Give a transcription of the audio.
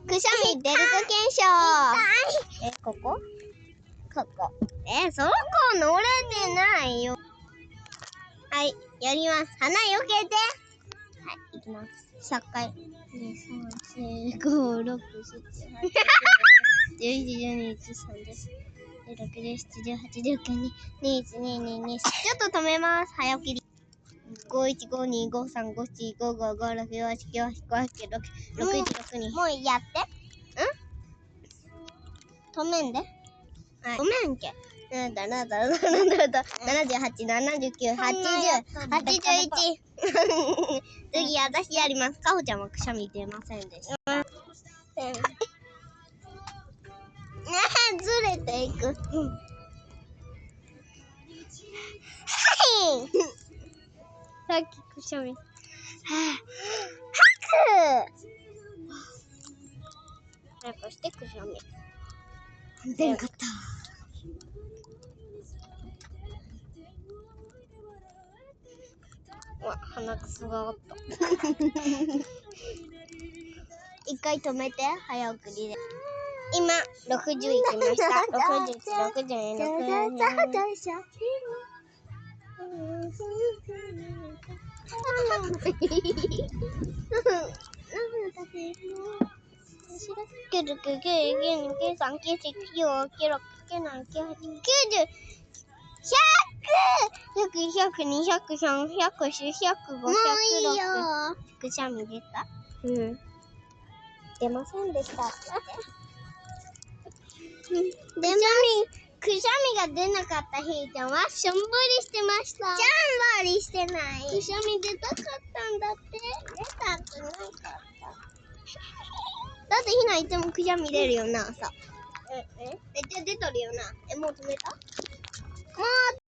くしゃみ出るか検証。ここそこ乗れてないよ。はい、やります。鼻よけて。はい、いきます。100回。2、3、4、5、6、7、8、9、10、11、12、13、16、17、18、19、21、22、ちょっと止めます。早起きり。51、52、53、54、55、56、57、58、59、60、62。もうやって。止めんで。止めんけ。78、79、80、81。次、私やります。かほちゃんはくしゃみ出ませんでした。ずれていく。はい。さっきくしゃみ。早くしてくしゃみ。出んかった。鼻くそがあった。一回止めて、早送りで。今、60いきました。61、62、63。くしゃみ出た？出ませんでした。くしゃみが出なかったひーちゃんはしょんぼりしてました。しょんぼりしてない。くしゃみ出たかったんだって。出たくなかった。だってひないつもくしゃみ出るよな、朝。めっちゃ出とるよな。もう止めた？もう